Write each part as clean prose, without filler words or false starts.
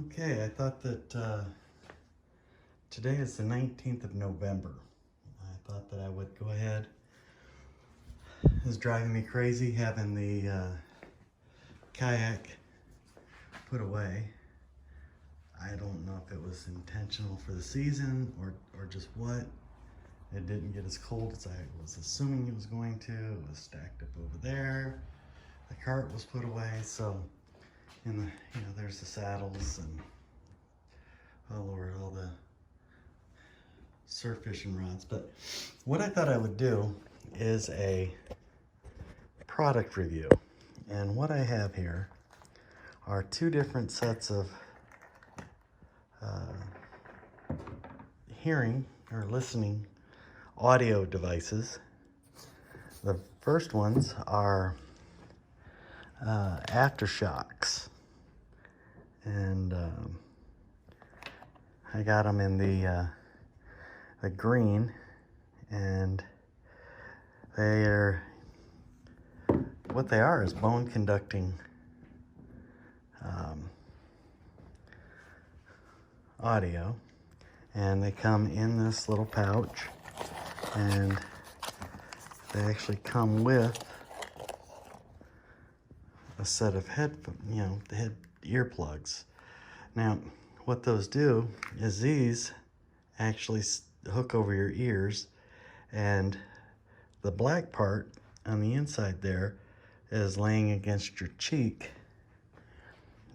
Okay, I thought that today is the 19th of November. I thought that I would go ahead. It's driving me crazy having the kayak put away. I don't know if it was intentional for the season or just what. It didn't get as cold as I was assuming it was going to. It was stacked up over there. The cart was put away, so in the, there's the saddles and all the surf fishing rods. But what I thought I would do is a product review. And what I have here are two different sets of hearing or listening audio devices. The first ones are AfterShokz, and I got them in the green, and what they are is bone conducting audio, and they come in this little pouch, and they actually come with a set of head earplugs. Now, what those do is these actually hook over your ears, and the black part on the inside there is laying against your cheek.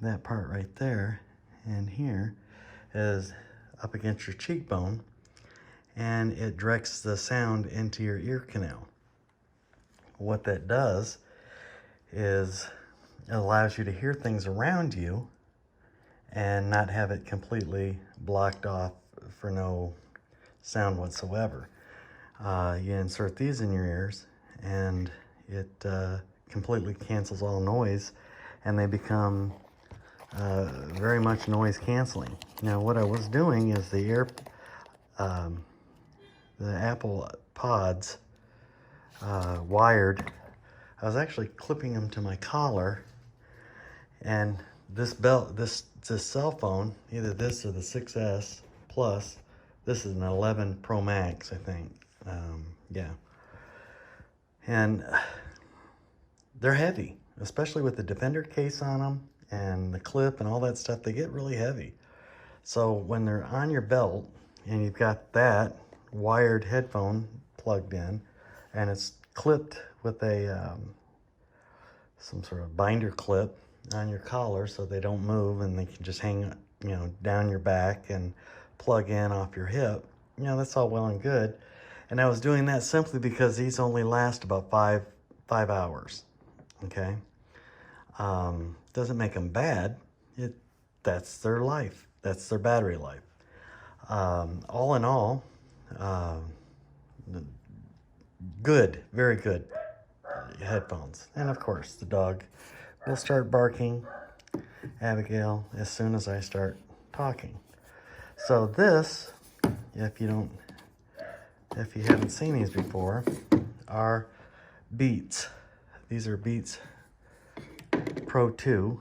That part right there, and here is up against your cheekbone, and it directs the sound into your ear canal. What that does is it allows you to hear things around you and not have it completely blocked off for no sound whatsoever. You insert these in your ears, and it completely cancels all noise, and they become very much noise canceling. Now, what I was doing is the Apple Pods wired. I was actually clipping them to my collar, and this cell phone, either this or the 6S Plus, this is an 11 Pro Max, I think. Yeah. And they're heavy, especially with the Defender case on them and the clip and all that stuff. They get really heavy. So when they're on your belt and you've got that wired headphone plugged in, and it's clipped with a some sort of binder clip on your collar so they don't move and they can just hang down your back and plug in off your hip, that's all well and good. And I was doing that simply because these only last about five hours. Okay. Doesn't make them bad. That's their life. That's their battery life. All in all, good, very good headphones. And of course, the dog will start barking, Abigail, as soon as I start talking. So this, if you haven't seen these before, are Beats. These are Beats Pro 2,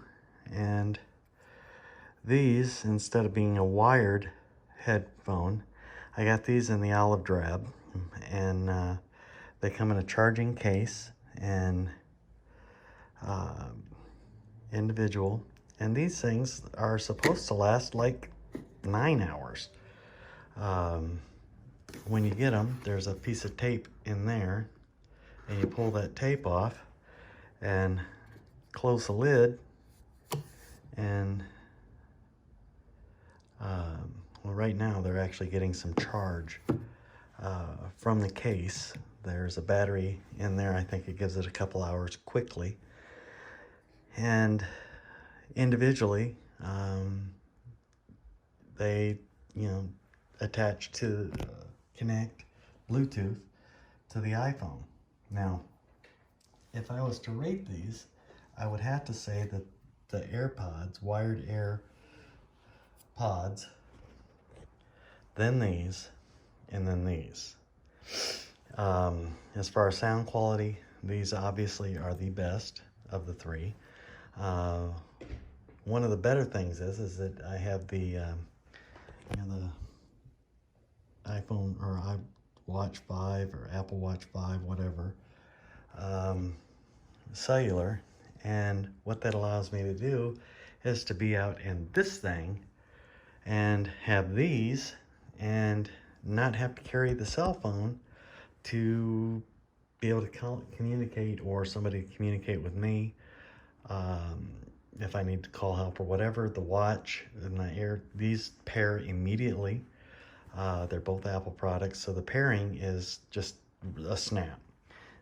and these, instead of being a wired headphone, I got these in the olive drab, and they come in a charging case and individual, and these things are supposed to last like 9 hours. When you get them, there's a piece of tape in there, and you pull that tape off and close the lid, and well, right now they're actually getting some charge from the case. There's a battery in there. I think it gives it a couple hours quickly. And individually, they attach to connect Bluetooth to the iPhone. Now, if I was to rate these, I would have to say that the AirPods, wired air pods, then these, and then these. As far as sound quality, these obviously are the best of the three. one of the better things is that I have the, you know, the iPhone or iWatch 5 or Apple Watch 5, whatever, cellular. And what that allows me to do is to be out in this thing and have these and not have to carry the cell phone to be able to communicate, or somebody to communicate with me. If I need to call help or whatever, the watch and the Air, these pair immediately. They're both Apple products, so the pairing is just a snap.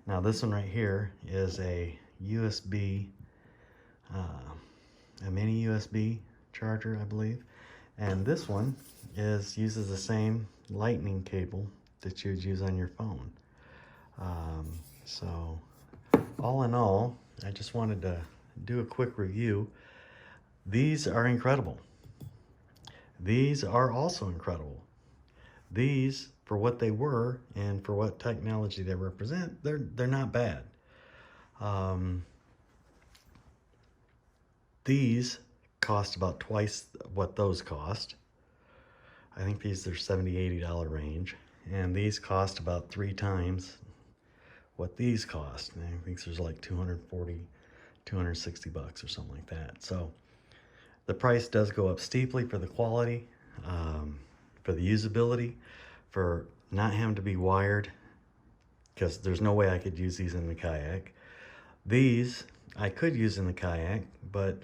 Now this one right here is a USB, a mini USB charger, I believe. And this one uses the same lightning cable that you would use on your phone. So all in all, I just wanted to do a quick review. These are incredible. These are also incredible. These, for what they were and for what technology they represent, they're not bad. These cost about twice what those cost. I think these are $70, $80 range, and these cost about 3 times what these cost. And I think there's like 240, 260 bucks or something like that. So the price does go up steeply for the quality, for the usability, for not having to be wired, because there's no way I could use these in the kayak. These I could use in the kayak, but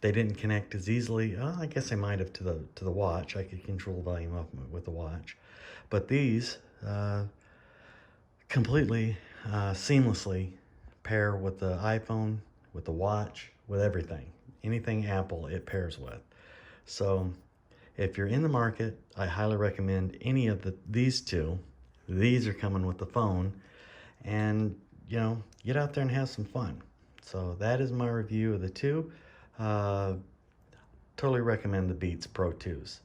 they didn't connect as easily. I guess I might have to the watch. I could control volume up with the watch, but these completely seamlessly pair with the iPhone, with the watch, with everything. Anything Apple it pairs with. So if you're in the market, I highly recommend any of these two. These are coming with the phone, and you know, get out there and have some fun. So that is my review of the two. Totally recommend the Beats Pro 2s.